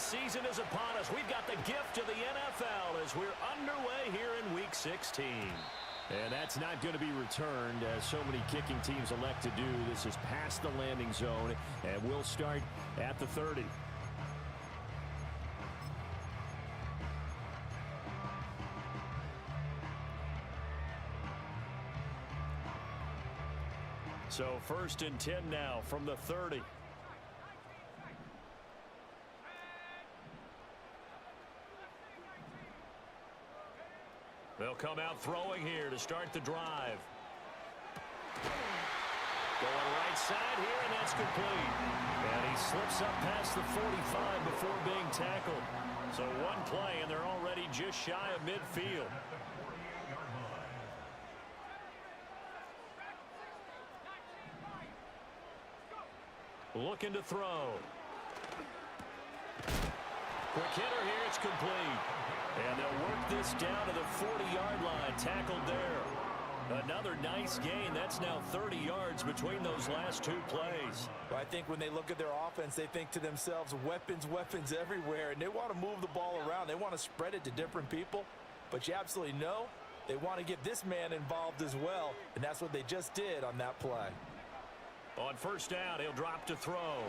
season is upon us. We've got the gift of the NFL as we're underway here in Week 16. And that's not going to be returned, as so many kicking teams elect to do. This is past the landing zone, and we'll start at the 30. So 1st and 10 now from the 30. They'll come out throwing here to start the drive. Going right side here, and that's complete. And he slips up past the 45 before being tackled. So one play, and they're already just shy of midfield. Looking to throw. Quick hitter here, it's complete. And they'll work this down to the 40-yard line, tackled there. Another nice gain. That's now 30 yards between those last two plays. Well, I think when they look at their offense, they think to themselves, weapons, weapons everywhere, and they want to move the ball around. They want to spread it to different people, but you absolutely know they want to get this man involved as well, and that's what they just did on that play. On 1st down, he'll drop to throw.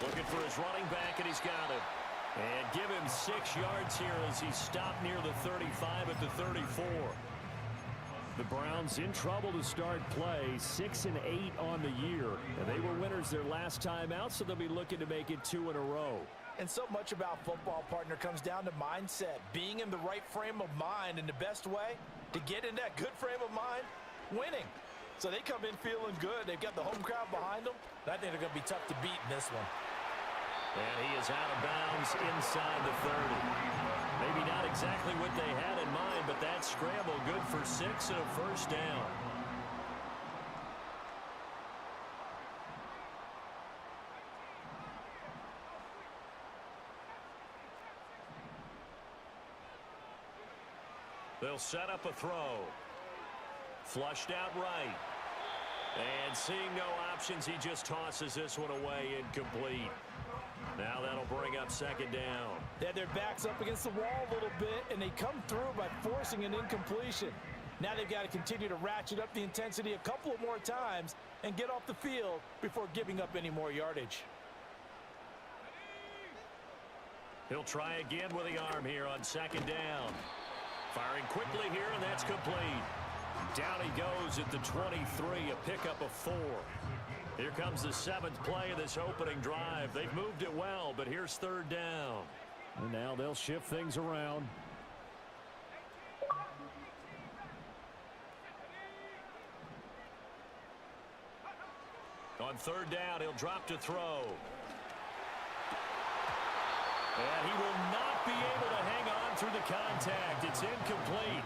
Looking for his running back, and he's got it. And give him 6 yards here as he stopped near the 35 at the 34. The Browns in trouble to start play, 6-8 on the year. And they were winners their last time out, so they'll be looking to make it 2 in a row. And so much about football, partner, comes down to mindset, being in the right frame of mind, and the best way to get in that good frame of mind, winning. So they come in feeling good. They've got the home crowd behind them. And I think they're going to be tough to beat in this one. And he is out of bounds inside the 30. Maybe not exactly what they had in mind, but that scramble good for 6 and a 1st down. They'll set up a throw. Flushed out right. And seeing no options, he just tosses this one away, incomplete. Now that'll bring up 2nd down. They had their backs up against the wall a little bit, and they come through by forcing an incompletion. Now they've got to continue to ratchet up the intensity a couple of more times and get off the field before giving up any more yardage. He'll try again with the arm here on 2nd down. Firing quickly here, and that's complete. Down he goes at the 23, a pickup of 4. Here comes the 7th play of this opening drive. They've moved it well, but here's 3rd down. And now they'll shift things around. On 3rd down, he'll drop to throw. And he will not be able to hang on through the contact. It's incomplete.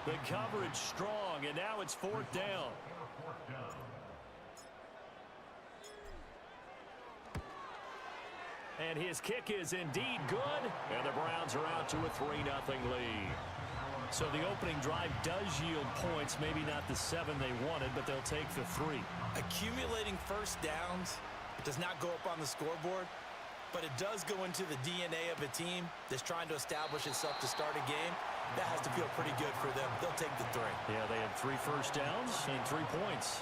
The coverage strong, and now it's 4th down. And his kick is indeed good. And the Browns are out to a 3-0 lead. So the opening drive does yield points. Maybe not the 7 they wanted, but they'll take the 3. Accumulating 1st downs does not go up on the scoreboard, but it does go into the DNA of a team that's trying to establish itself to start a game. That has to feel pretty good for them. They'll take the 3. Yeah, they had 3 first downs and 3 points.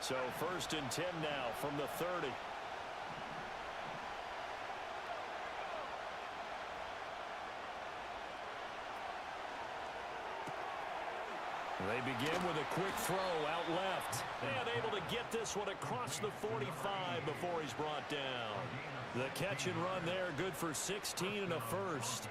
So 1st and 10 now from the 30. They begin with a quick throw out left. And able to get this one across the 45 before he's brought down. The catch and run there, good for 16 and a 1st.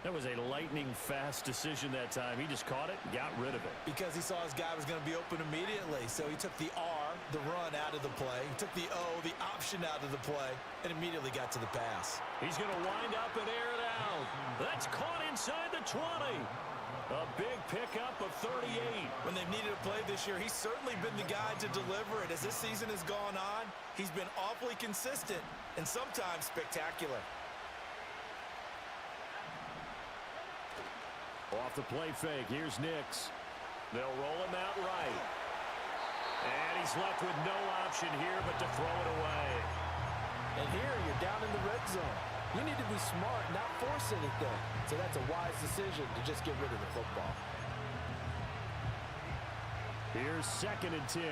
That was a lightning-fast decision that time. He just caught it and got rid of it. Because he saw his guy was going to be open immediately. So he took the R, the run, out of the play. He took the O, the option, out of the play, and immediately got to the pass. He's going to wind up and air it out. That's caught inside the 20. A big pickup of 38. When they've needed a play this year, he's certainly been the guy to deliver it. As this season has gone on, he's been awfully consistent and sometimes spectacular. Off the play fake, here's Nix. They'll roll him out right. And he's left with no option here but to throw it away. And here you're down in the red zone. You need to be smart, not force anything. So that's a wise decision to just get rid of the football. Here's 2nd and 10.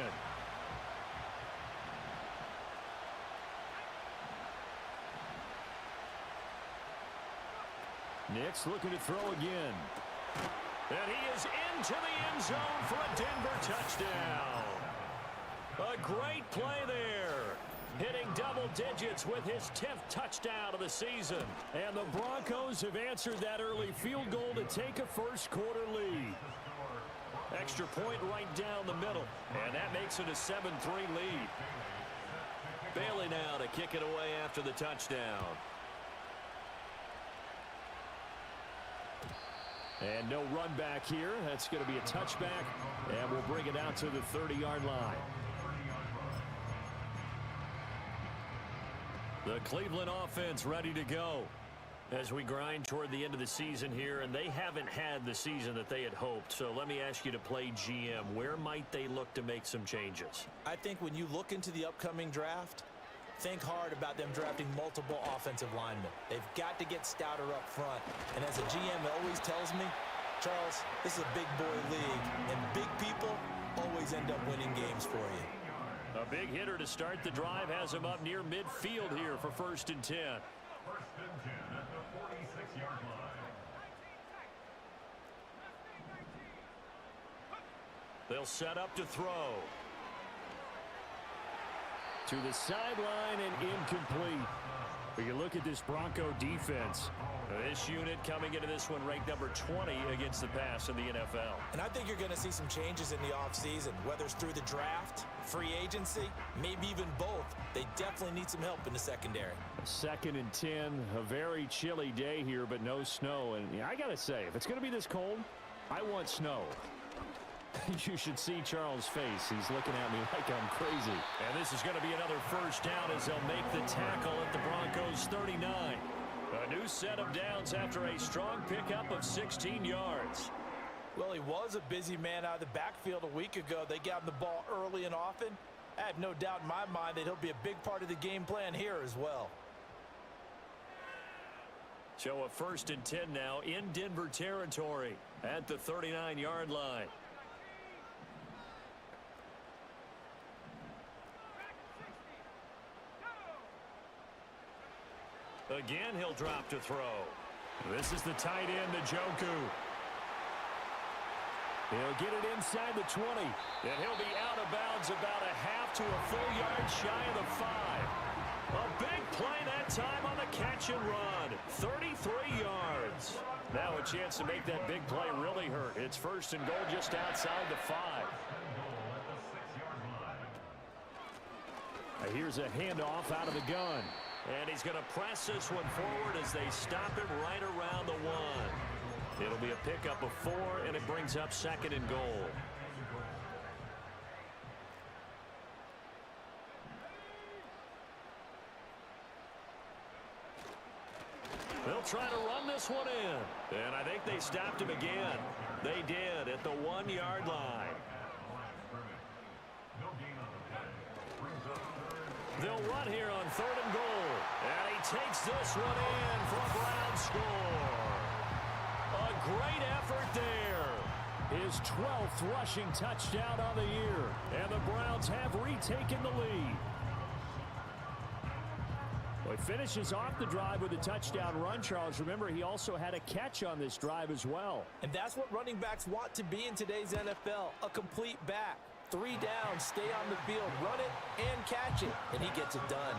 Nix looking to throw again. And he is into the end zone for a Denver touchdown. A great play there. Hitting double digits with his 10th touchdown of the season. And the Broncos have answered that early field goal to take a first quarter lead. Extra point right down the middle. And that makes it a 7-3 lead. Bailey now to kick it away after the touchdown. And no run back here. That's going to be a touchback. And we'll bring it out to the 30-yard line. The Cleveland offense ready to go as we grind toward the end of the season here, and they haven't had the season that they had hoped. So let me ask you to play GM. Where might they look to make some changes? I think when you look into the upcoming draft, think hard about them drafting multiple offensive linemen. They've got to get stouter up front. And as a GM always tells me, Charles, this is a big boy league, and big people always end up winning games for you. A big hitter to start the drive has him up near midfield here for 1st and 10. 1st and 10 at the 46-yard line. They'll set up to throw. To the sideline and incomplete. But you look at this Bronco defense. This unit coming into this one ranked number 20 against the pass in the NFL. And I think you're going to see some changes in the offseason, whether it's through the draft, free agency, maybe even both. They definitely need some help in the secondary. 2nd and 10, a very chilly day here, but no snow. And I got to say, if it's going to be this cold, I want snow. You should see Charles' face. He's looking at me like I'm crazy. And this is going to be another first down as they'll make the tackle at the Broncos 39. A new set of downs after a strong pickup of 16 yards. Well, he was a busy man out of the backfield a week ago. They got him the ball early and often. I have no doubt in my mind that he'll be a big part of the game plan here as well. So a 1st and 10 now in Denver territory at the 39-yard line. Again, he'll drop to throw. This is the tight end, Njoku. He'll get it inside the 20. And he'll be out of bounds about a half to a full yard shy of the 5. A big play that time on the catch and run. 33 yards. Now a chance to make that big play really hurt. It's 1st and goal just outside the 5. Here's a handoff out of the gun. And he's going to press this one forward as they stop him right around the 1. It'll be a pickup of 4, and it brings up 2nd and goal. They'll try to run this one in. And I think they stopped him again. They did at the 1-yard line. They'll run here on 3rd and goal. And he takes this one in for a Brown score. A great effort there. His 12th rushing touchdown on the year. And the Browns have retaken the lead. Well, he finishes off the drive with a touchdown run, Charles. Remember, he also had a catch on this drive as well. And that's what running backs want to be in today's NFL, a complete back. 3 down, stay on the field, run it, and catch it. And he gets it done.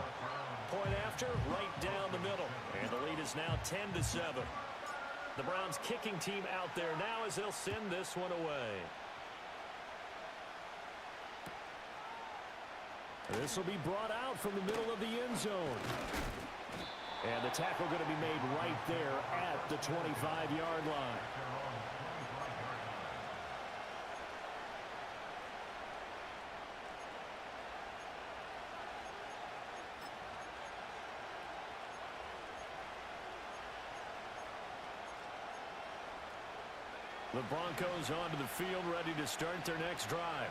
Point after, right down the middle. And the lead is now 10-7. The Browns kicking team out there now as they'll send this one away. This will be brought out from the middle of the end zone. And the tackle going to be made right there at the 25-yard line. The Broncos onto the field, ready to start their next drive.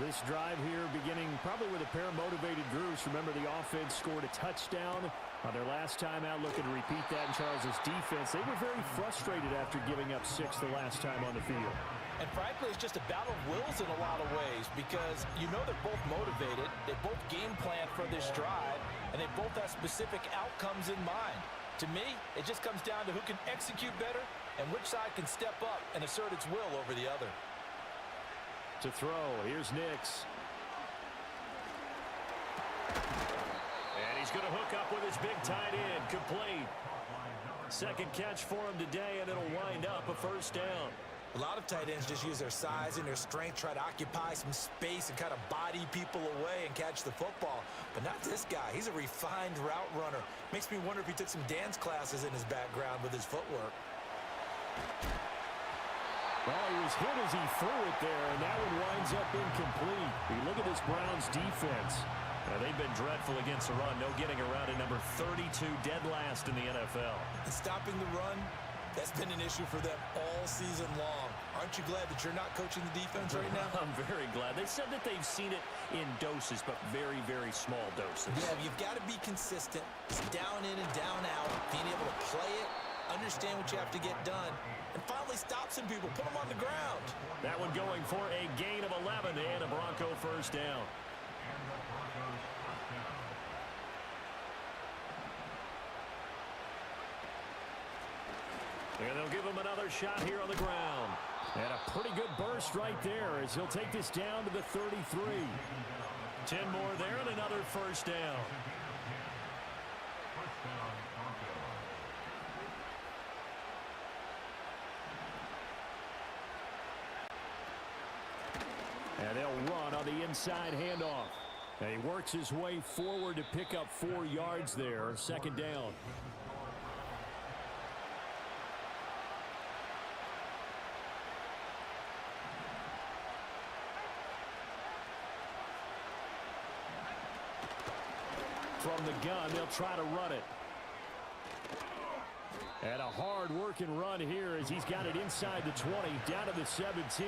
This drive here beginning probably with a pair of motivated groups. Remember, the offense scored a touchdown on their last time out, looking to repeat that in Charles' defense. They were very frustrated after giving up 6 the last time on the field. And frankly, it's just a battle of wills in a lot of ways because you know they're both motivated, they both game plan for this drive, and they both have specific outcomes in mind. To me, it just comes down to who can execute better and which side can step up and assert its will over the other. To throw, here's Nix. And he's going to hook up with his big tight end, complete. Second catch for him today, and it'll wind up a first down. A lot of tight ends just use their size and their strength, try to occupy some space and kind of body people away and catch the football. But not this guy. He's a refined route runner. Makes me wonder if he took some dance classes in his background with his footwork. Well, he was hit as he threw it there, and that one winds up incomplete. You look at this Browns defense. They've been dreadful against the run. No getting around it. Number 32, dead last in the NFL. And stopping the run, that's been an issue for them all season long. Aren't you glad that you're not coaching the defense right now? I'm very glad. They said that they've seen it in doses, but very, very small doses. Yeah, you've got to be consistent. It's down in and down out. Being able to play it, understand what you have to get done, and finally stop some people. Put them on the ground. That one going for a gain of 11 and a Bronco first down. And they'll give him another shot here on the ground. And a pretty good burst right there as he'll take this down to the 33. 10 more there and another first down. And they'll run on the inside handoff. And he works his way forward to pick up 4 yards there. Second down. From the gun, they'll try to run it. And a hard-working run here as he's got it inside the 20, down to the 17.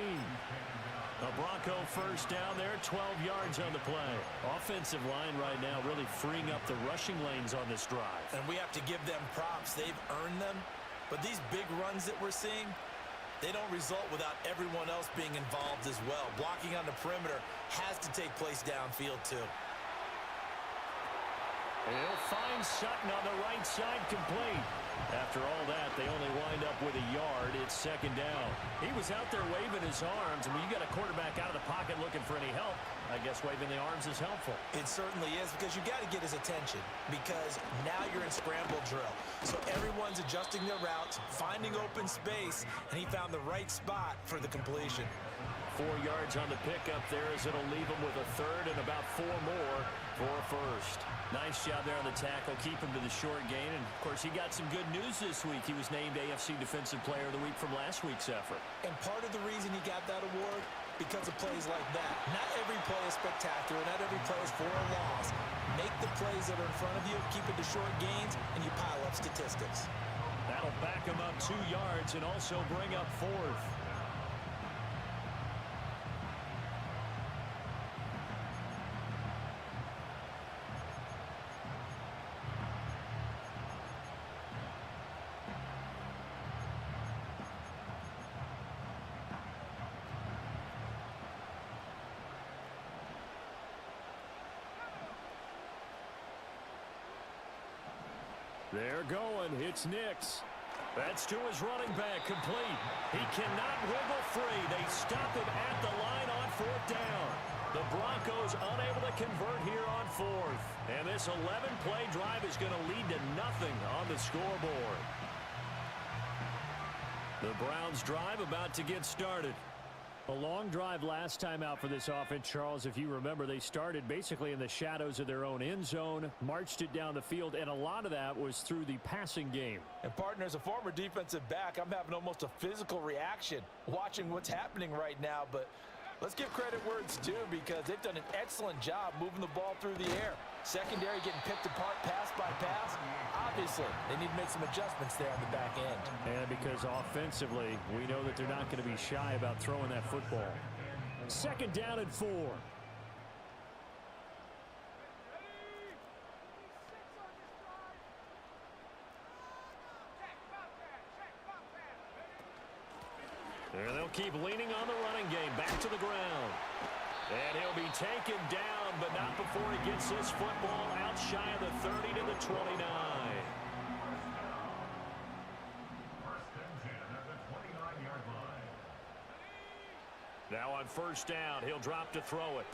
A Bronco first down there, 12 yards on the play. Offensive line right now really freeing up the rushing lanes on this drive. And we have to give them props. They've earned them. But these big runs that we're seeing, they don't result without everyone else being involved as well. Blocking on the perimeter has to take place downfield too. He'll find Sutton on the right side, complete. After all that, they only wind up with a yard. It's second down. He was out there waving his arms, and when you got a quarterback out of the pocket looking for any help, I guess waving the arms is helpful. It certainly is, because you got to get his attention, because now you're in scramble drill. So everyone's adjusting their routes, finding open space, and he found the right spot for the completion. 4 yards on the pickup there as it'll leave him with a third and about 4 more for a first. Nice job there on the tackle. Keep him to the short gain. And, of course, he got some good news this week. He was named AFC Defensive Player of the Week from last week's effort. And part of the reason he got that award, because of plays like that. Not every play is spectacular. Not every play is for a loss. Make the plays that are in front of you, keep it to short gains, and you pile up statistics. That'll back him up 2 yards and also bring up fourth. They're going. It's Nix. That's to his running back, complete. He cannot wiggle free. They stop him at the line on fourth down. The Broncos unable to convert here on fourth. And this 11-play drive is going to lead to nothing on the scoreboard. The Browns drive about to get started. A long drive last time out for this offense, Charles. If you remember, they started basically in the shadows of their own end zone, marched it down the field, and a lot of that was through the passing game. And, partner, as a former defensive back, I'm having almost a physical reaction watching what's happening right now. But let's give credit where it's due, because they've done an excellent job moving the ball through the air. Secondary getting picked apart pass by pass. Obviously, they need to make some adjustments there on the back end. And because offensively, we know that they're not going to be shy about throwing that football. 2nd down and 4. And they'll keep leaning on the running game. Back to the ground. And he'll be taken down, but not before he gets this football out shy of the 30 to the 29. First and 10 at the 29-yard line. Now on 1st down, he'll drop to throw it.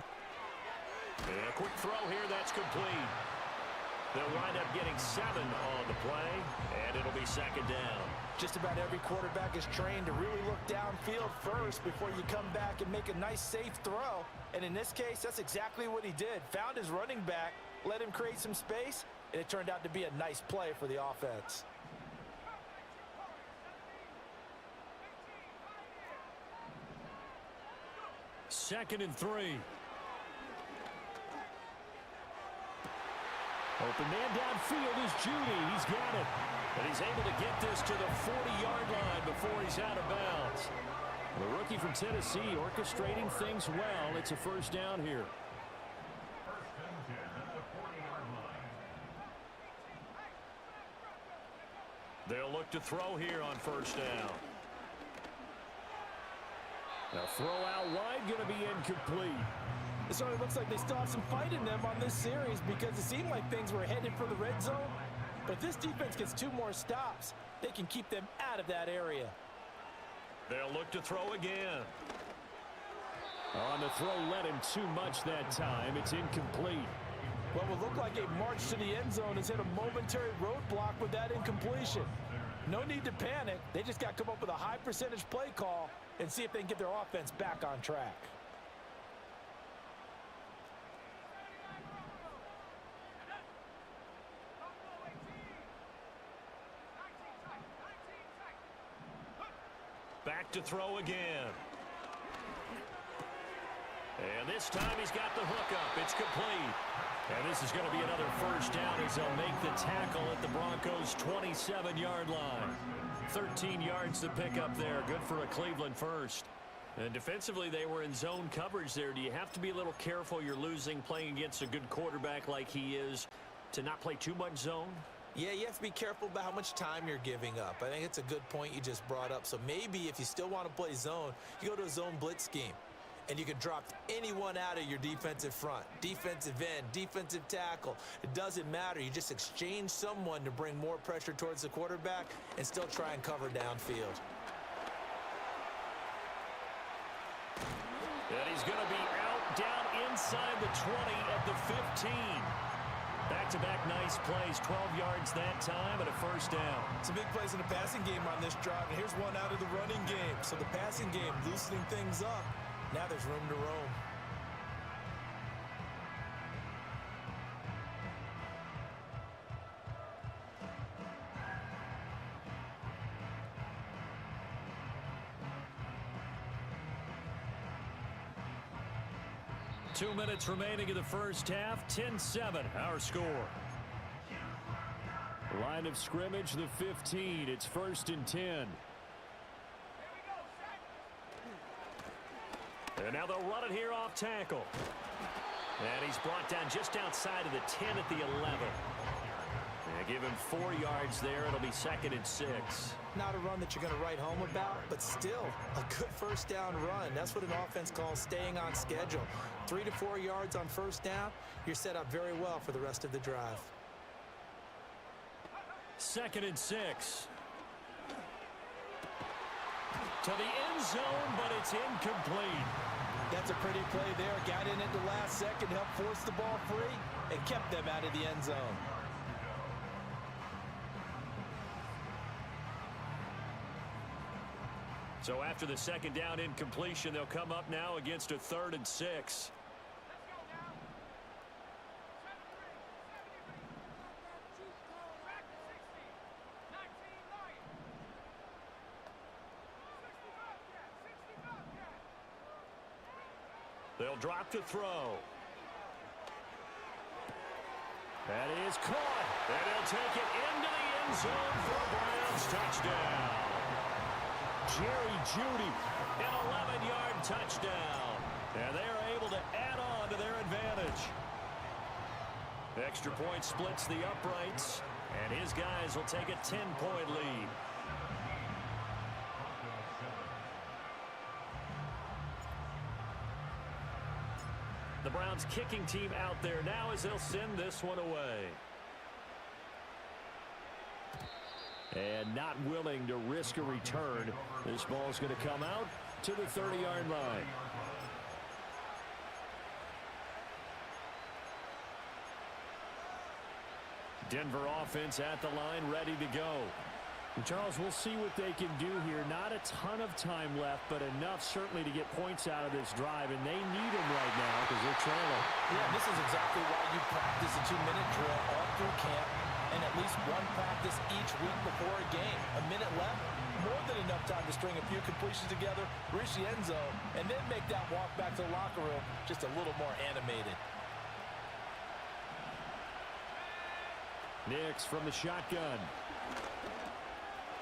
And a quick throw here, that's complete. They'll wind up getting 7 on the play, and it'll be 2nd down. Just about every quarterback is trained to really look downfield first before you come back and make a nice, safe throw. And in this case, that's exactly what he did. Found his running back, let him create some space, and it turned out to be a nice play for the offense. Second and 3. Open man downfield is Judy. He's got it. And he's able to get this to the 40-yard line before he's out of bounds. The rookie from Tennessee orchestrating things well. It's a 1st down here. First and 10 at the 40-yard line. They'll look to throw here on 1st down. Now throw out wide, going to be incomplete. It certainly looks like they still have some fight in them on this series because it seemed like things were headed for the red zone. But if this defense gets 2 more stops, they can keep them out of that area. They'll look to throw again. On the throw, led him too much that time. It's incomplete. What would look like a march to the end zone has hit a momentary roadblock with that incompletion. No need to panic. They just got to come up with a high percentage play call and see if they can get their offense back on track. Back to throw again. And this time he's got the hookup. It's complete. And this is going to be another 1st down as they'll make the tackle at the Broncos' 27-yard line. 13 yards to pick up there. Good for a Cleveland first. And defensively, they were in zone coverage there. Do you have to be a little careful you're losing playing against a good quarterback like he is to not play too much zone? Yeah, you have to be careful about how much time you're giving up. I think it's a good point you just brought up. So maybe if you still want to play zone, you go to a zone blitz scheme. And you can drop anyone out of your defensive front. Defensive end, defensive tackle. It doesn't matter. You just exchange someone to bring more pressure towards the quarterback and still try and cover downfield. And he's going to be out down inside the 20 at the 15. Back-to-back nice plays, 12 yards that time and a 1st down. Some big plays in the passing game on this drive, and here's one out of the running game. So the passing game loosening things up. Now there's room to roam. Two minutes remaining in the 1st half. 10-7, our score. Line of scrimmage, the 15. It's 1st and 10. And now they'll run it here off tackle. And he's brought down just outside of the 10 at the 11. They give him 4 yards there. It'll be 2nd and 6. Not a run that you're going to write home about, but still a good 1st down run. That's what an offense calls staying on schedule. 3 to 4 yards on 1st down, you're set up very well for the rest of the drive. 2nd and 6. To the end zone, but it's incomplete. That's a pretty play there. Got in at the last second, helped force the ball free, and kept them out of the end zone. So after the 2nd down incompletion, they'll come up now against a 3rd and 6. They'll drop to throw. That is caught. And he'll take it into the end zone for a Browns touchdown. Jerry Jeudy, an 11-yard touchdown. And they are able to add on to their advantage. Extra point splits the uprights, and his guys will take a 10-point lead. The Browns kicking team out there now as they'll send this one away. And not willing to risk a return. This ball's going to come out to the 30-yard line. Denver offense at the line, ready to go. And Charles, we'll see what they can do here. Not a ton of time left, but enough certainly to get points out of this drive, and they need them right now because they're trailing. Yeah, this is exactly why you practice a 2-minute drill all through camp and at least one practice each week before a game. A minute left, more than enough time to string a few completions together, reach the end zone, and then make that walk back to the locker room just a little more animated. Nix from the shotgun.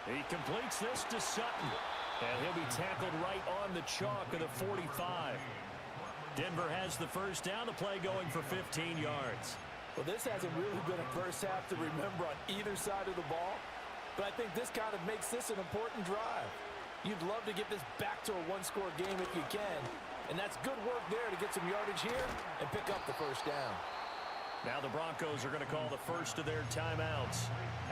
He completes this to Sutton. And he'll be tackled right on the chalk of the 45. Denver has the first down. The play going for 15 yards. Well, this hasn't really been a first half to remember on either side of the ball. But I think this kind of makes this an important drive. You'd love to get this back to a one-score game if you can. And that's good work there to get some yardage here and pick up the first down. Now the Broncos are going to call the first of their timeouts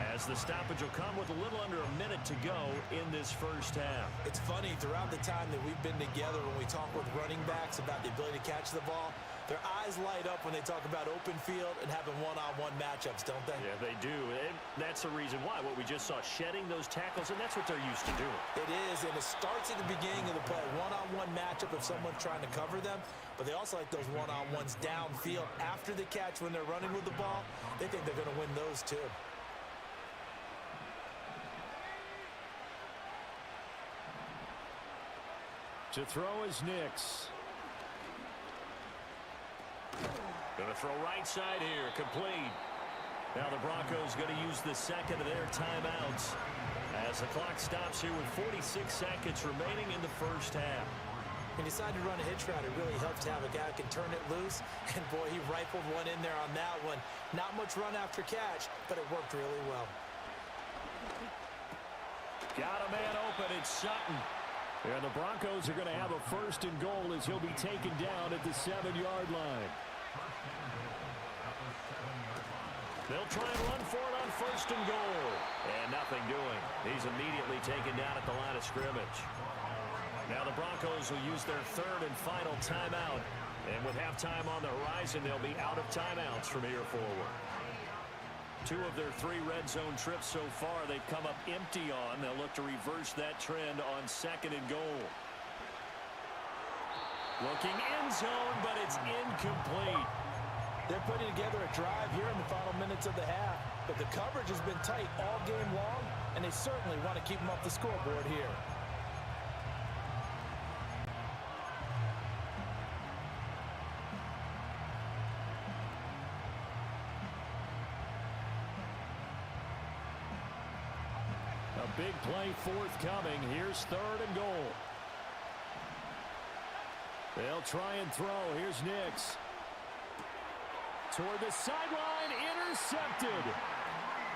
as the stoppage will come with a little under a minute to go in this first half. It's funny, throughout the time that we've been together, when we talk with running backs about the ability to catch the ball, their eyes light up when they talk about open field and having one-on-one matchups, don't they? Yeah, they do. And that's the reason why. What we just saw, shedding those tackles, and that's what they're used to doing. It is, and it starts at the beginning of the play. One-on-one matchup if someone's trying to cover them, but they also like those one-on-ones downfield after the catch when they're running with the ball. They think they're going to win those too. To throw is Nix. Going to throw right side here, complete. Now the Broncos going to use the second of their timeouts as the clock stops here with 46 seconds remaining in the first half. He decided to run a hitch route. It really helps to have a guy who can turn it loose. And, boy, he rifled one in there on that one. Not much run after catch, but it worked really well. Got a man open. It's Sutton. And the Broncos are going to have a first and goal as he'll be taken down at the 7-yard line. They'll try and run for it on first and goal. And nothing doing. He's immediately taken down at the line of scrimmage. Now the Broncos will use their third and final timeout. And with halftime on the horizon, they'll be out of timeouts from here forward. 2 of their 3 red zone trips so far they've come up empty on. They'll look to reverse that trend on second and goal. Looking end zone, but it's incomplete. They're putting together a drive here in the final minutes of the half. But the coverage has been tight all game long, and they certainly want to keep them off the scoreboard here. A big play forthcoming. Here's third and goal. They'll try and throw. Here's Nix. Toward the sideline, intercepted.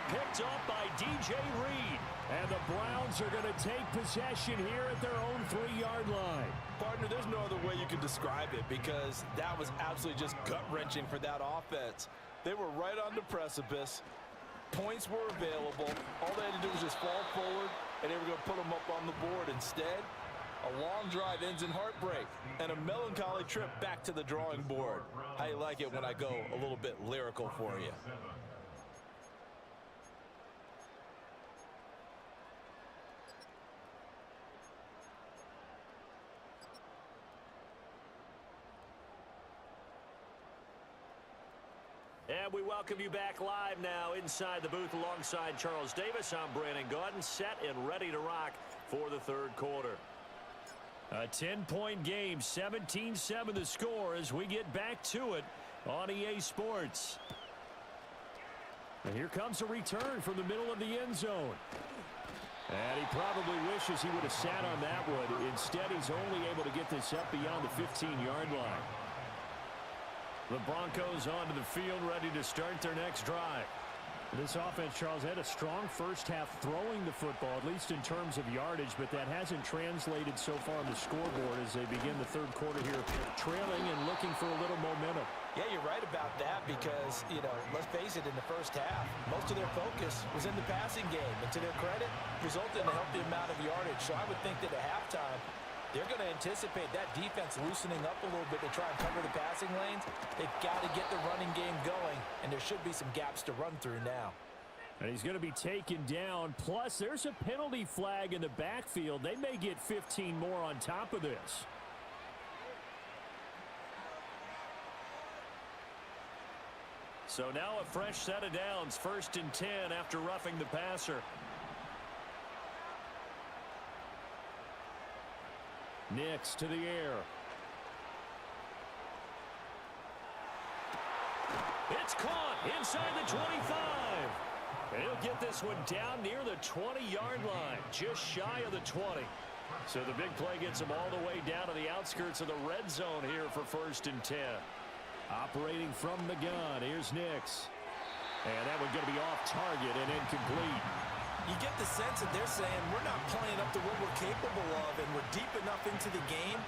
Picked up by DJ Reed. And the Browns are going to take possession here at their own 3-yard line. Partner, there's no other way you can describe it because that was absolutely just gut-wrenching for that offense. They were right on the precipice. Points were available. All they had to do was just fall forward, and they were going to put them up on the board. Instead, a long drive ends in heartbreak and a melancholy trip back to the drawing board. How you like it when I go a little bit lyrical for you? And we welcome you back live now inside the booth alongside Charles Davis. I'm Brandon Gaudin, set and ready to rock for the third quarter. A 10-point game, 17-7 the score as we get back to it on EA Sports. And here comes a return from the middle of the end zone. And he probably wishes he would have sat on that one. Instead, he's only able to get this up beyond the 15-yard line. The Broncos onto the field, ready to start their next drive. This offense, Charles, had a strong first half throwing the football, at least in terms of yardage, but that hasn't translated so far on the scoreboard as they begin the third quarter here, trailing and looking for a little momentum. Yeah, you're right about that because, let's face it, in the first half, most of their focus was in the passing game. And to their credit, resulted in a healthy amount of yardage. So I would think that at halftime, they're going to anticipate that defense loosening up a little bit to try and cover the passing lanes. They've got to get the running game going, and there should be some gaps to run through now. And he's going to be taken down. Plus, there's a penalty flag in the backfield. They may get 15 more on top of this. So now a fresh set of downs, 1st and 10 after roughing the passer. Nix to the air. It's caught inside the 25. And he'll get this one down near the 20-yard line, just shy of the 20. So the big play gets him all the way down to the outskirts of the red zone here for 1st and 10. Operating from the gun, here's Nix. And that one's going to be off target and incomplete. You get the sense that they're saying we're not playing up to what we're capable of, and we're deep enough into the game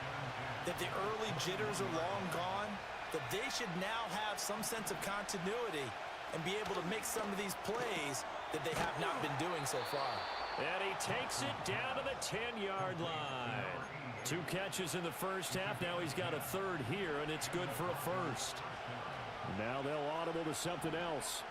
that the early jitters are long gone, that they should now have some sense of continuity and be able to make some of these plays that they have not been doing so far. And he takes it down to the 10-yard line. 2 catches in the first half. Now he's got a third here, and it's good for a first. Now they'll audible to something else.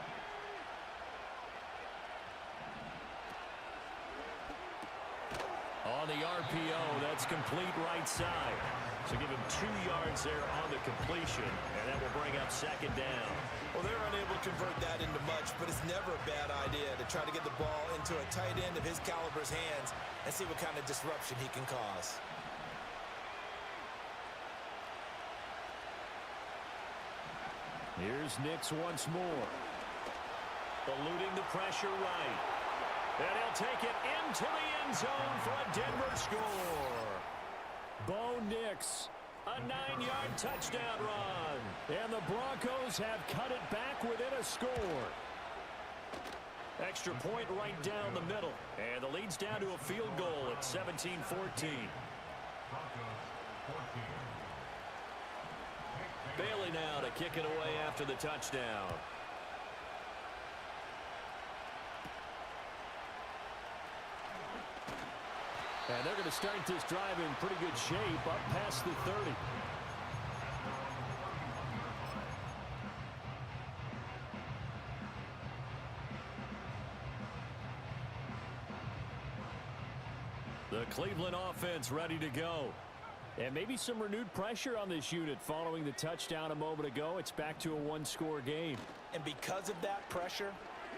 On the RPO, that's complete right side. So give him 2 yards there on the completion, and that will bring up 2nd down. Well, they're unable to convert that into much, but it's never a bad idea to try to get the ball into a tight end of his caliber's hands and see what kind of disruption he can cause. Here's Nix once more. Eluding the pressure right. And he'll take it into the end zone for a Denver score. Bo Nix, a 9-yard touchdown run. And the Broncos have cut it back within a score. Extra point right down the middle. And the lead's down to a field goal at 17-14. Bailey now to kick it away after the touchdown. And they're going to start this drive in pretty good shape up past the 30. The Cleveland offense ready to go. And maybe some renewed pressure on this unit following the touchdown a moment ago. It's back to a 1-score game. And because of that pressure,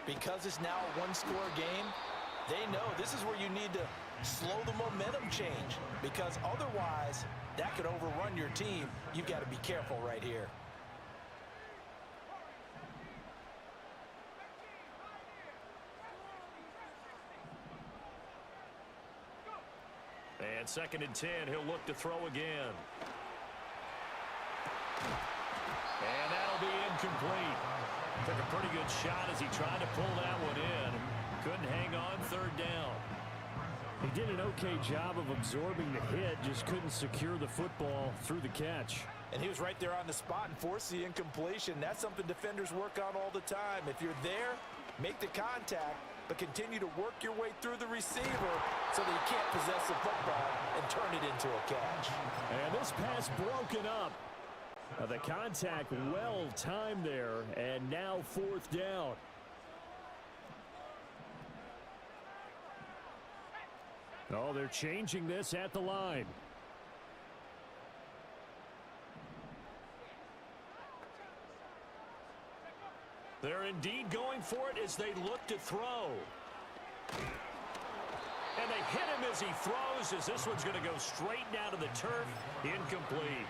because it's now a 1-score game, they know this is where you need to slow the momentum change, because otherwise that could overrun your team. You've got to be careful right here. And 2nd and 10, he'll look to throw again. And that'll be incomplete. Took a pretty good shot as he tried to pull that one in. Couldn't hang on 3rd down. He did an okay job of absorbing the hit, just couldn't secure the football through the catch. And he was right there on the spot and forced the incompletion. That's something defenders work on all the time. If you're there, make the contact, but continue to work your way through the receiver so that you can't possess the football and turn it into a catch. And this pass broken up. The contact well timed there, and now 4th down. Oh, they're changing this at the line. They're indeed going for it as they look to throw. And they hit him as he throws, as this one's going to go straight down to the turf. Incomplete.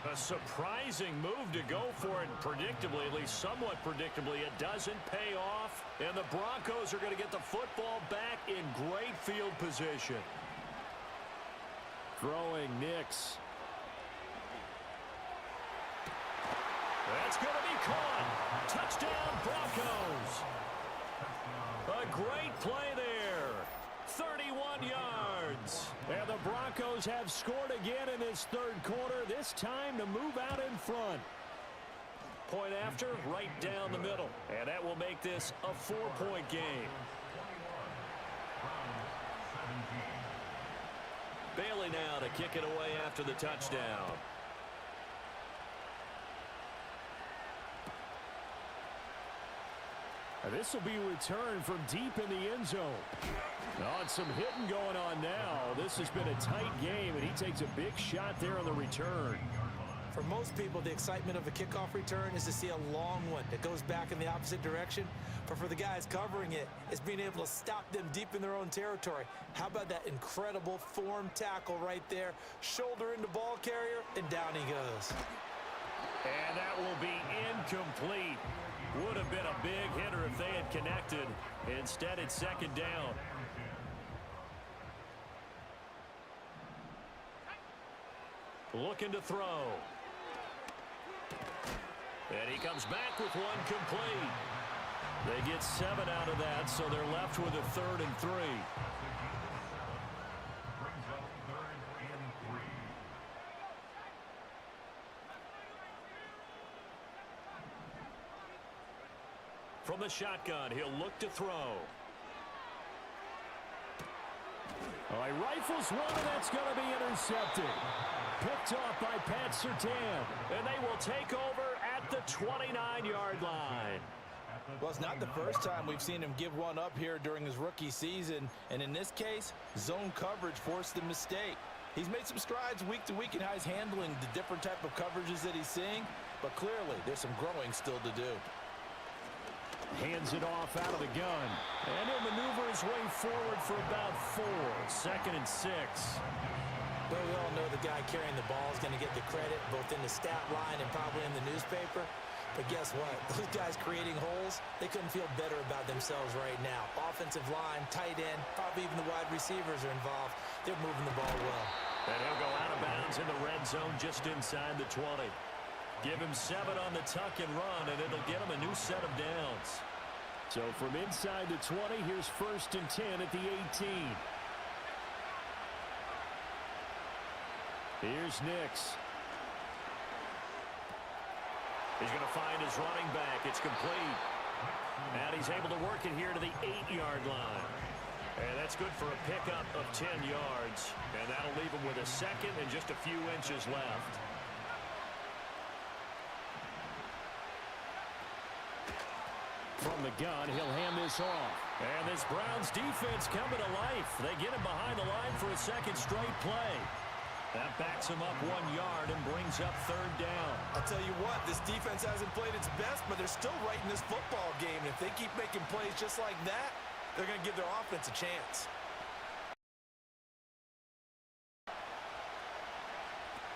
A surprising move to go for it, predictably, at least somewhat predictably. It doesn't pay off, and the Broncos are going to get the football back in great field position. Throwing Nix. That's going to be caught. Touchdown, Broncos. A great play there. 31 yards. And the Broncos have scored again in this third quarter, this time to move out in front. Point after, right down the middle. And that will make this a 4-point game. Bailey now to kick it away after the touchdown. This will be returned from deep in the end zone. Oh, and some hitting going on now. This has been a tight game, and he takes a big shot there on the return. For most people, the excitement of a kickoff return is to see a long one that goes back in the opposite direction. But for the guys covering it, it's being able to stop them deep in their own territory. How about that incredible form tackle right there? Shoulder into ball carrier, and down he goes. And that will be incomplete. Would have been a big hitter if they had connected. Instead, it's second down. Looking to throw. And he comes back with one complete. They get 7 out of that, so they're left with a 3rd and 3. From the shotgun, he'll look to throw. All right, rifles one, and that's going to be intercepted. Picked off by Pat Surtain, and they will take over at the 29-yard line. Well, it's not the first time we've seen him give one up here during his rookie season, and in this case, zone coverage forced the mistake. He's made some strides week to week in how he's handling the different type of coverages that he's seeing, but clearly there's some growing still to do. Hands it off out of the gun. And he'll maneuver his way forward for about 4. 2nd and 6. But we all know the guy carrying the ball is going to get the credit both in the stat line and probably in the newspaper. But guess what? Those guys creating holes, they couldn't feel better about themselves right now. Offensive line, tight end, probably even the wide receivers are involved. They're moving the ball well. And he'll go out of bounds in the red zone just inside the 20. Give him 7 on the tuck and run, and it'll get him a new set of downs. So from inside the 20, here's 1st and 10 at the 18. Here's Nix. He's going to find his running back. It's complete. And he's able to work it here to the 8-yard line. And that's good for a pickup of 10 yards. And that'll leave him with a 2nd and just a few inches left. From the gun, he'll hand this off. And this Browns defense coming to life. They get him behind the line for a 2nd straight play. That backs him up 1 yard and brings up 3rd down. I'll tell you what, this defense hasn't played its best, but they're still right in this football game. And if they keep making plays just like that, they're going to give their offense a chance.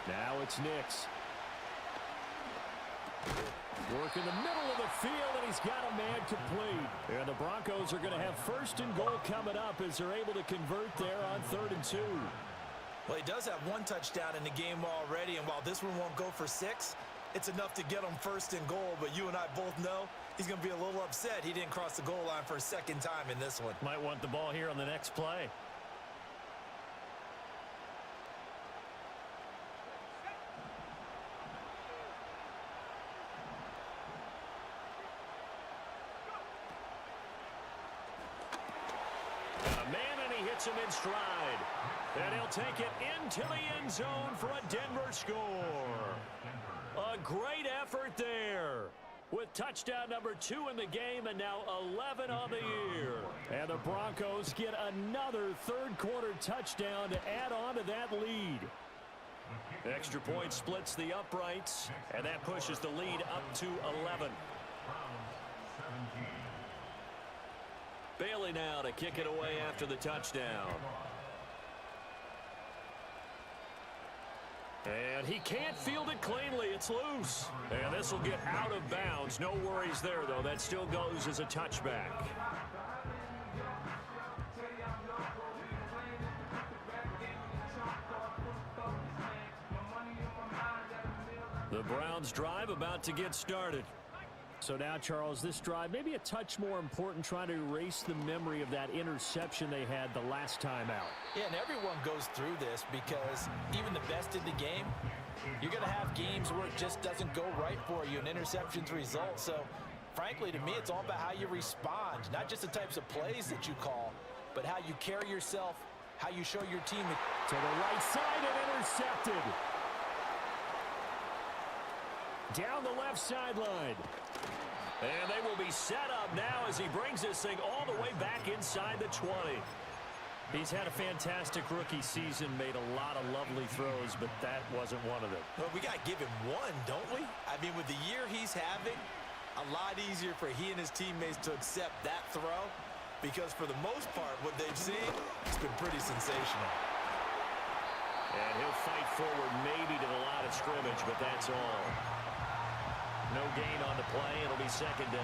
Now it's Nix. Work in the middle of the field, and he's got a man complete. And the Broncos are going to have 1st and goal coming up as they're able to convert there on 3rd and 2. Well, he does have 1 touchdown in the game already, and while this one won't go for 6, it's enough to get him 1st and goal. But you and I both know he's going to be a little upset he didn't cross the goal line for a 2nd time in this one. Might want the ball here on the next play. Him in stride, and he'll take it into the end zone for a Denver score. A great effort there with touchdown number 2 in the game, and now 11 on the year. And the Broncos get another 3rd quarter touchdown to add on to that lead. Extra point splits the uprights, and that pushes the lead up to 11. Bailey now to kick it away after the touchdown. And he can't field it cleanly. It's loose. And this will get out of bounds. No worries there, though. That still goes as a touchback. The Browns drive about to get started. So now, Charles, this drive maybe a touch more important, trying to erase the memory of that interception they had the last time out. Yeah, and everyone goes through this because even the best in the game, you're going to have games where it just doesn't go right for you, and interceptions result. So, frankly, to me, it's all about how you respond, not just the types of plays that you call, but how you carry yourself, how you show your team. To the right side and intercepted. Down the left sideline. And they will be set up now as he brings this thing all the way back inside the 20. He's had a fantastic rookie season, made a lot of lovely throws, but that wasn't one of them. Well, we got to give him one, don't we? I mean, with the year he's having, a lot easier for he and his teammates to accept that throw, because for the most part, what they've seen, it's been pretty sensational. And he'll fight forward maybe to the line of scrimmage, but that's all. No gain on the play. It'll be second down.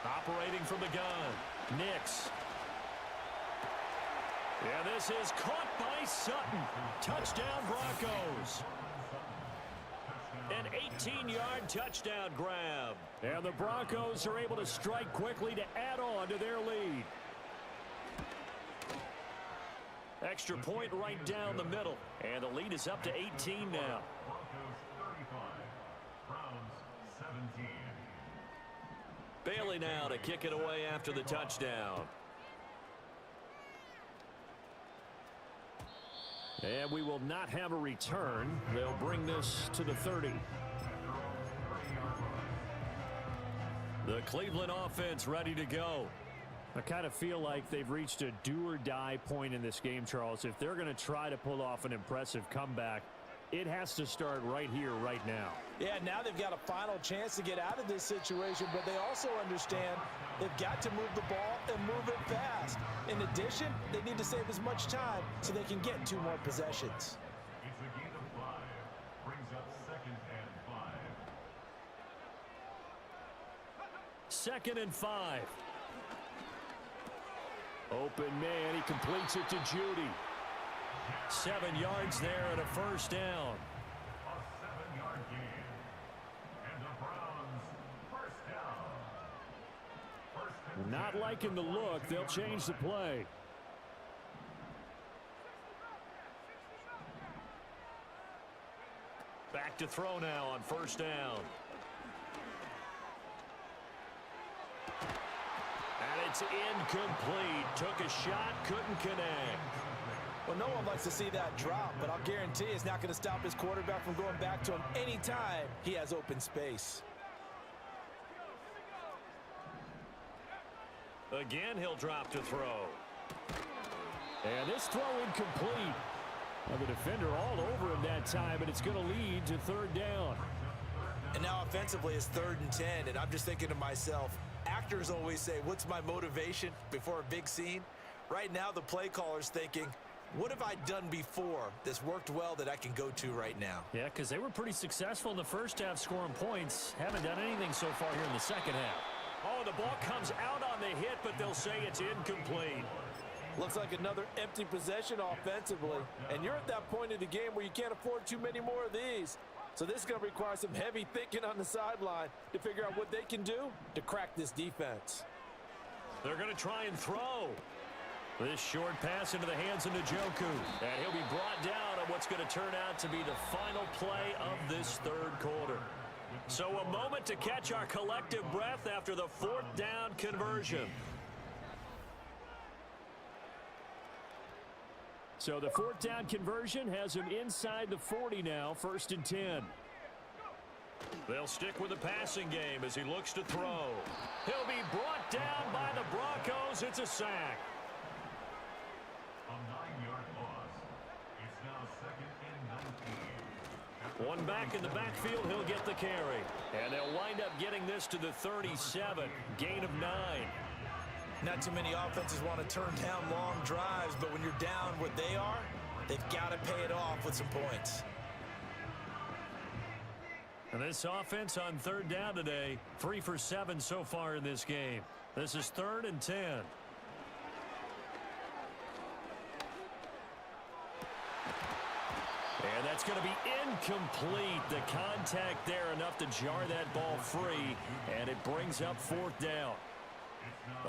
Operating from the gun, Nix. Yeah, this is caught by Sutton. Touchdown, Broncos. An 18-yard touchdown grab. And the Broncos are able to strike quickly to add on to their lead. Extra point right down the middle. And the lead is up to 18 now. Broncos 35, Browns 17. Bailey now to kick it away after the touchdown. And we will not have a return. They'll bring this to the 30. The Cleveland offense ready to go. I kind of feel like they've reached a do-or-die point in this game, Charles. If they're going to try to pull off an impressive comeback, it has to start right here, right now. Yeah, now they've got a final chance to get out of this situation, but they also understand they've got to move the ball and move it fast. In addition, they need to save as much time so they can get 2 more possessions. It's a gain of 5. Brings up 2nd and 5. 2nd and 5. Open man, he completes it to Judy. 7 yards there and a first down. A 7-yard gain. And the Browns first down. First and Not 10. liking the look. They'll change the play. Back to throw now on first down. And it's incomplete. Took a shot, couldn't connect. Well, no one likes to see that drop, but I'll guarantee it's not going to stop his quarterback from going back to him anytime he has open space. Again, he'll drop to throw. And this throw incomplete. Well, the defender all over him that time, and it's going to lead to 3rd down. And now offensively it's 3rd and 10, and I'm just thinking to myself, actors always say, what's my motivation before a big scene? Right now the play caller's thinking, what have I done before that's worked well that I can go to right now? Yeah, because they were pretty successful in the first half scoring points. Haven't done anything so far here in the second half. Oh, the ball comes out on the hit, but they'll say it's incomplete. Looks like another empty possession offensively. And you're at that point in the game where you can't afford too many more of these. So this is going to require some heavy thinking on the sideline to figure out what they can do to crack this defense. They're going to try and throw. This short pass into the hands of Njoku. And he'll be brought down on what's going to turn out to be the final play of this 3rd quarter. So a moment to catch our collective breath after the 4th down conversion. So the 4th down conversion has him inside the 40 now, 1st and 10. They'll stick with the passing game as he looks to throw. He'll be brought down by the Broncos. It's a sack. A 9-yard loss. It's now 2nd and 19. At One back in the backfield, he'll get the carry. And they'll wind up getting this to the 37, gain of 9. Not too many offenses want to turn down long drives, but when you're down what they are, they've got to pay it off with some points. And this offense on third down today, 3 for 7 so far in this game. This is 3rd and 10. And that's going to be incomplete. The contact there enough to jar that ball free, and it brings up 4th down.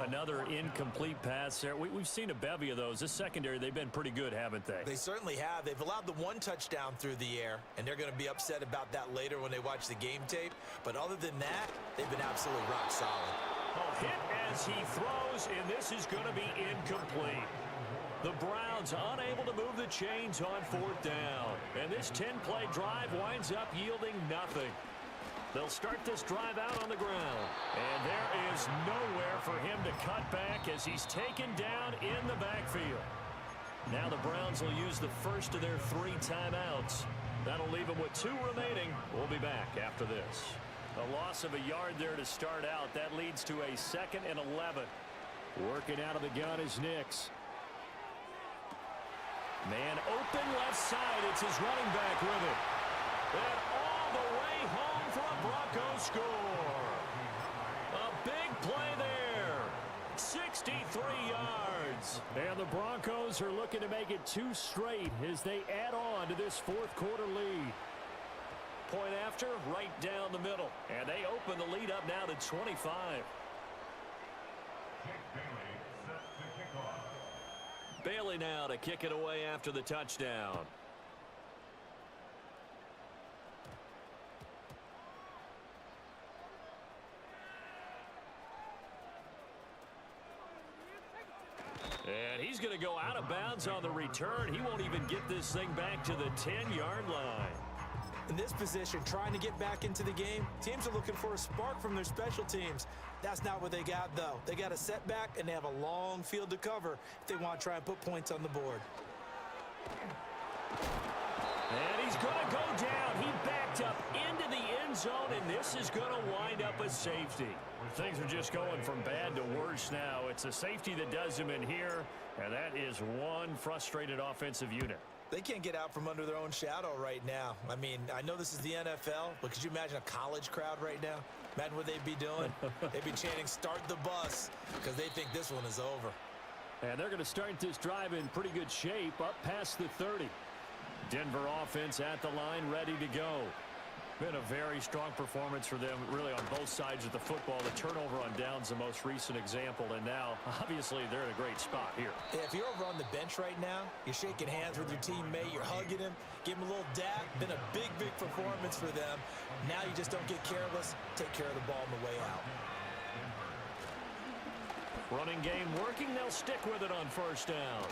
Another incomplete pass there. We've seen a bevy of those. This secondary, they've been pretty good, haven't they? They certainly have. They've allowed the 1 touchdown through the air, and they're going to be upset about that later when they watch the game tape. But other than that, they've been absolutely rock solid. A hit as he throws, and this is going to be incomplete. The Browns unable to move the chains on 4th down. And this 10-play drive winds up yielding nothing. They'll start this drive out on the ground. And there is nowhere for him to cut back as he's taken down in the backfield. Now the Browns will use the first of their 3 timeouts. That'll leave them with 2 remaining. We'll be back after this. A loss of a yard there to start out. That leads to a 2nd and 11. Working out of the gun is Nix. Man open left side. It's his running back with it. And all the way home for a Broncos score. A big play there. 63 yards. And the Broncos are looking to make it 2 straight as they add on to this 4th quarter lead. Point after, right down the middle. And they open the lead up now to 25. Bailey now to kick it away after the touchdown. And he's going to go out of bounds on the return. He won't even get this thing back to the 10-yard line. In this position, trying to get back into the game, teams are looking for a spark from their special teams. That's not what they got, though. They got a setback, and they have a long field to cover if they want to try and put points on the board. And he's going to go down. He backed up into the end zone, and this is going to wind up a safety. Things are just going from bad to worse now. It's a safety that does him in here, and that is one frustrated offensive unit. They can't get out from under their own shadow right now. I mean, I know this is the NFL, but could you imagine a college crowd right now? Imagine what they'd be doing. They'd be chanting, "Start the bus," because they think this one is over. And they're going to start this drive in pretty good shape up past the 30. Denver offense at the line, ready to go. Been a very strong performance for them, really, on both sides of the football. The turnover on downs, the most recent example, and now, obviously, they're in a great spot here. Yeah, if you're over on the bench right now, you're shaking hands with your teammate, you're hugging him, give him a little dap. Been a big, big performance for them. Now you just don't get careless. Take care of the ball on the way out. Running game working. They'll stick with it on 1st down.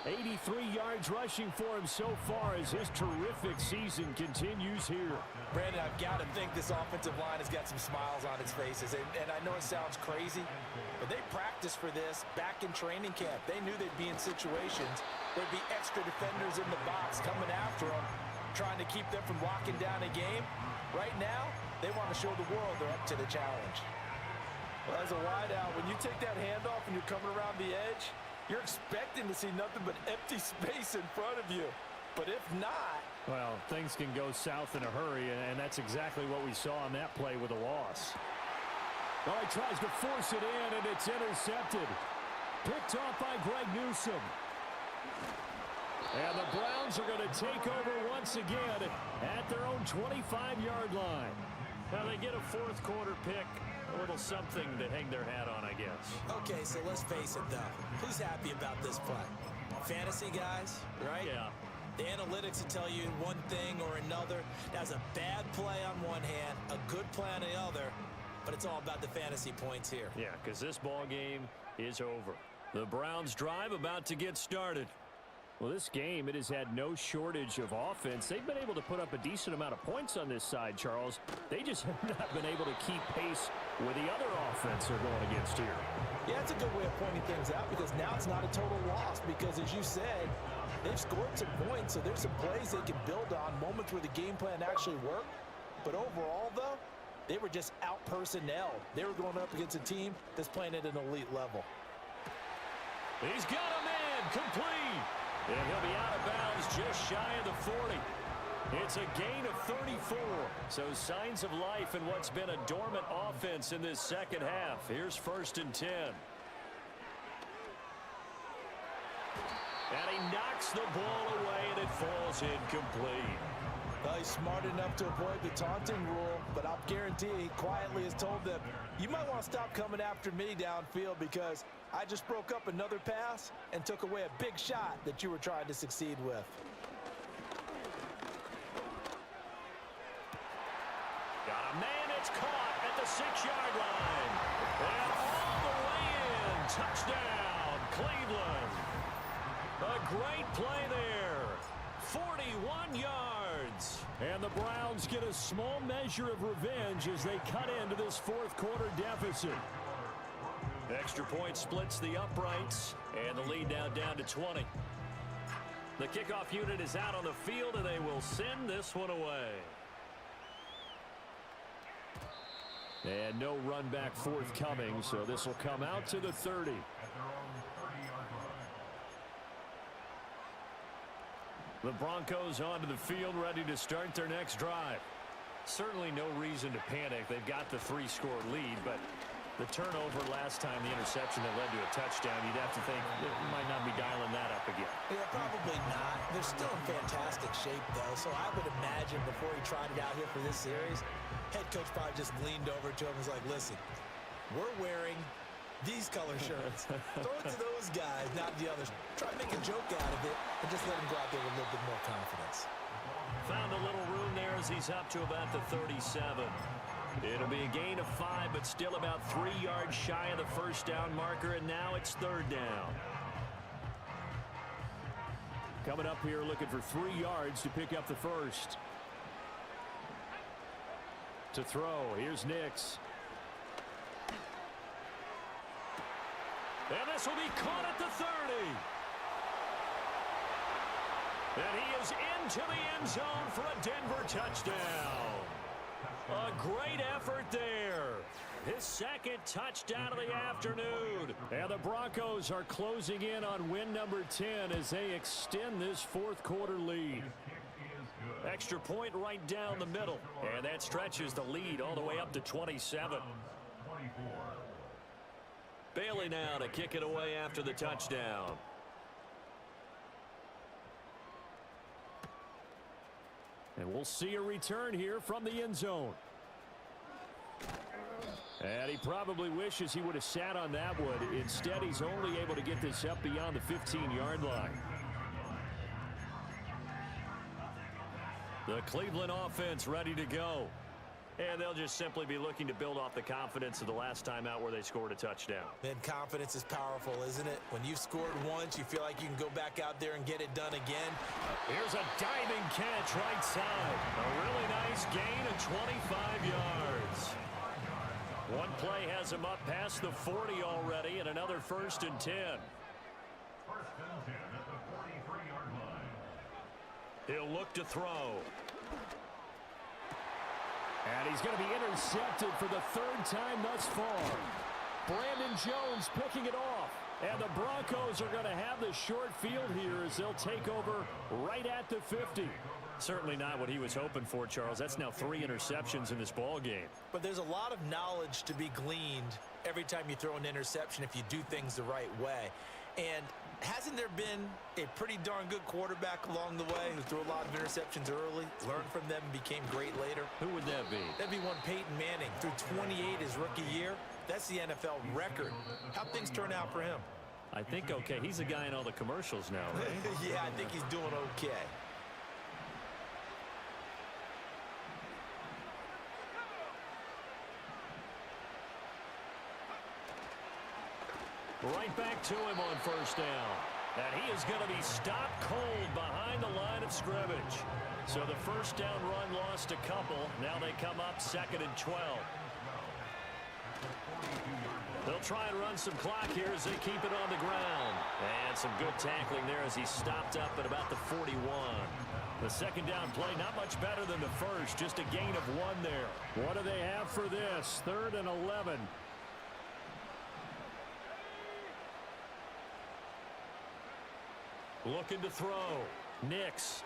83 yards rushing for him so far as his terrific season continues here. Brandon, I've got to think this offensive line has got some smiles on its faces. And I know it sounds crazy, but they practiced for this back in training camp. They knew they'd be in situations. There'd be extra defenders in the box coming after them, trying to keep them from locking down a game. Right now, they want to show the world they're up to the challenge. Well, as a wideout, when you take that handoff and you're coming around the edge, you're expecting to see nothing but empty space in front of you. But if not... Well, things can go south in a hurry, and that's exactly what we saw on that play with a loss. Well, he tries to force it in, and it's intercepted. Picked off by Greg Newsome. And the Browns are going to take over once again at their own 25-yard line. Now they get a 4th quarter pick. A little something to hang their hat on, I guess. Okay, so let's face it, though. Who's happy about this play? Fantasy guys, right? Yeah. The analytics will tell you one thing or another. That's a bad play on one hand, a good play on the other, but it's all about the fantasy points here. Yeah, because this ball game is over. The Browns drive about to get started. Well, this game, it has had no shortage of offense. They've been able to put up a decent amount of points on this side, Charles. They just have not been able to keep pace with the other offense they're going against here. Yeah, it's a good way of pointing things out because now it's not a total loss because, as you said, They've scored some points, so there's some plays they can build on, moments where the game plan actually worked. But overall, though, they were just out-personnel. They were going up against a team that's playing at an elite level. He's got a man complete. And he'll be out of bounds just shy of the 40. It's a gain of 34. So signs of life in what's been a dormant offense in this second half. Here's 1st and 10. And he knocks the ball away, and it falls incomplete. Well, he's smart enough to avoid the taunting rule, but I'll guarantee he quietly has told them, you might want to stop coming after me downfield because I just broke up another pass and took away a big shot that you were trying to succeed with. Got a man, it's caught at the 6-yard line. And all the way in. Touchdown, Cleveland. A great play there. 41 yards. And the Browns get a small measure of revenge as they cut into this fourth-quarter deficit. Extra point splits the uprights, and the lead now down to 20. The kickoff unit is out on the field, and they will send this one away. And no run back forthcoming, so this will come out to the 30. The Broncos onto the field, ready to start their next drive. Certainly no reason to panic. They've got the 3-score lead, but the turnover last time, the interception that led to a touchdown, you'd have to think it might not be dialing that up again. Yeah, probably not. They're still in fantastic shape, though, so I would imagine before he tried it out here for this series, head coach probably just leaned over to him and was like, listen, we're wearing these color shirts. Throw it to those guys, not the others. Try to make a joke out of it and just let him go out there with a little bit more confidence. Found a little room there as he's up to about the 37. It'll be a gain of 5, but still about 3 yards shy of the first down marker, and now it's 3rd down. Coming up here looking for 3 yards to pick up the first. To throw, here's Nix. And this will be caught at the 30. And he is into the end zone for a Denver touchdown. A great effort there. His 2nd touchdown of the afternoon. And the Broncos are closing in on win number 10 as they extend this fourth-quarter lead. Extra point right down the middle. And that stretches the lead all the way up to 27. Bailey now to kick it away after the touchdown. And we'll see a return here from the end zone. And he probably wishes he would have sat on that one. Instead, he's only able to get this up beyond the 15-yard line. The Cleveland offense ready to go. And they'll just simply be looking to build off the confidence of the last time out where they scored a touchdown. Man, confidence is powerful, isn't it? When you've scored once, you feel like you can go back out there and get it done again. Here's a diving catch right side. A really nice gain of 25 yards. One play has him up past the 40 already, and another 1st and 10. 1st and 10 at the 43-yard line. He'll look to throw. And he's going to be intercepted for the 3rd time thus far. Brandon Jones picking it off. And the Broncos are going to have the short field here as they'll take over right at the 50. Certainly not what he was hoping for, Charles. That's now 3 interceptions in this ball game. But there's a lot of knowledge to be gleaned every time you throw an interception if you do things the right way. And hasn't there been a pretty darn good quarterback along the way who threw a lot of interceptions early, learned from them, and became great later? Who would that be? That'd be one Peyton Manning. Threw 28 his rookie year. That's the NFL record. How'd things turn out for him? I think okay. He's a guy in all the commercials now, right? Yeah, I think he's doing okay. Right back to him on 1st down. And he is going to be stopped cold behind the line of scrimmage. So the 1st down run lost a couple. Now they come up 2nd and 12. They'll They'll try and run some clock here as they keep it on the ground. And some good tackling there as he stopped up at about the 41. The second down play, not much better than the first, just a gain of 1 there. What do they have for this? 3rd and 11. Looking to throw. Nix.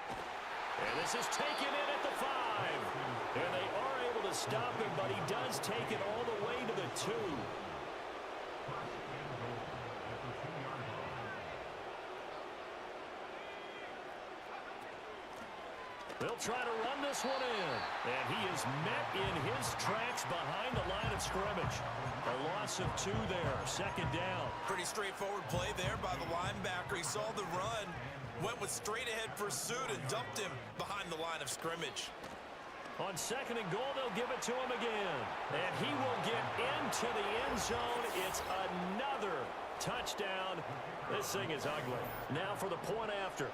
And this is taken in at the 5. And they are able to stop him, but he does take it all the way to the 2. They'll try to run this one in. And he is met in his tracks behind the line of scrimmage. A loss of 2 there. Second down. Pretty straightforward play there by the linebacker. He saw the run, went with straight-ahead pursuit, and dumped him behind the line of scrimmage. On 2nd and goal, they'll give it to him again. And he will get into the end zone. It's another touchdown. This thing is ugly. Now for the point after.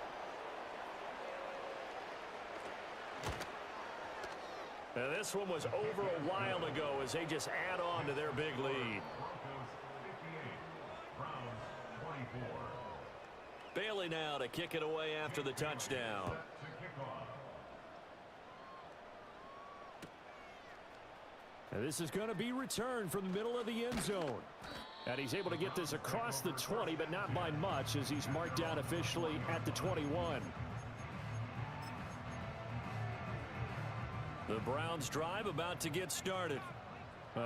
Now this one was over a while ago as they just add on to their big lead. Broncos 58, Browns 24. Bailey now to kick it away after the touchdown. To kick off. And this is going to be returned from the middle of the end zone. And he's able to get this across the 20, but not by much as he's marked down officially at the 21. The Browns drive about to get started.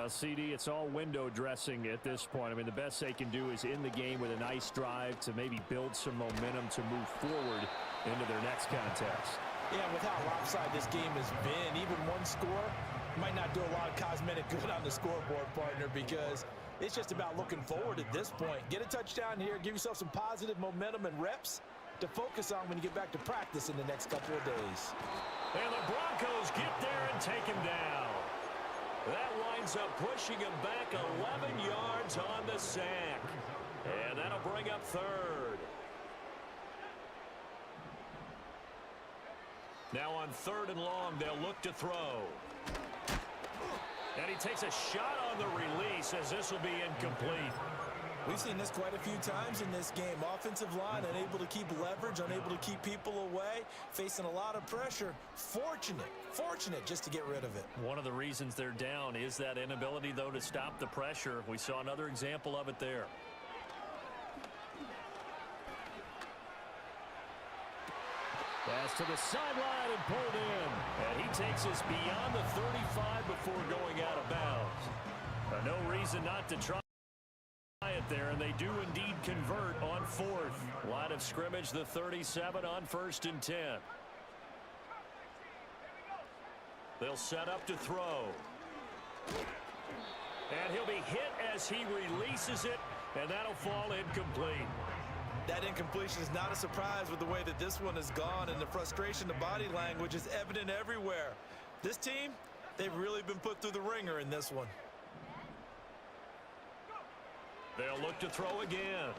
CD, it's all window dressing at this point. I mean, the best they can do is in the game with a nice drive to maybe build some momentum to move forward into their next contest. Yeah, with how lopsided this game has been, even one score might not do a lot of cosmetic good on the scoreboard, partner, because it's just about looking forward at this point. Get a touchdown here, give yourself some positive momentum and reps to focus on when you get back to practice in the next couple of days. And the Broncos get there and take him down. That winds up pushing him back 11 yards on the sack. And that'll bring up 3rd. Now on 3rd and long, they'll look to throw. And he takes a shot on the release as this will be incomplete. We've seen this quite a few times in this game. Offensive line unable to keep leverage, unable to keep people away, facing a lot of pressure. Fortunate just to get rid of it. One of the reasons they're down is that inability, though, to stop the pressure. We saw another example of it there. Pass to the sideline and pulled in. And he takes us beyond the 35 before going out of bounds. No reason not to try it there, and they do indeed convert on 4th. Line of scrimmage, the 37 on 1st and 10. They'll set up to throw. And he'll be hit as he releases it, and that'll fall incomplete. That incompletion is not a surprise with the way that this one has gone, and the frustration, the body language is evident everywhere. This team, they've really been put through the ringer in this one. They'll look to throw again.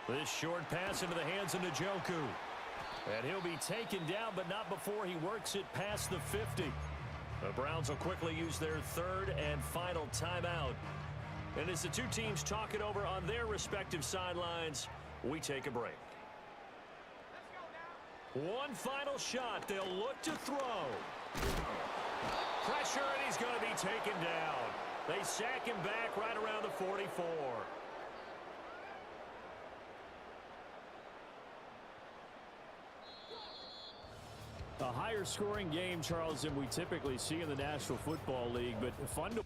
This short pass into the hands of Njoku. And he'll be taken down, but not before he works it past the 50. The Browns will quickly use their 3rd and final timeout. And as the two teams talk it over on their respective sidelines, we take a break. One final shot. They'll look to throw. Pressure, and he's going to be taken down. They sack him back right around the 44. A higher scoring game, Charles, than we typically see in the National Football League, but fun to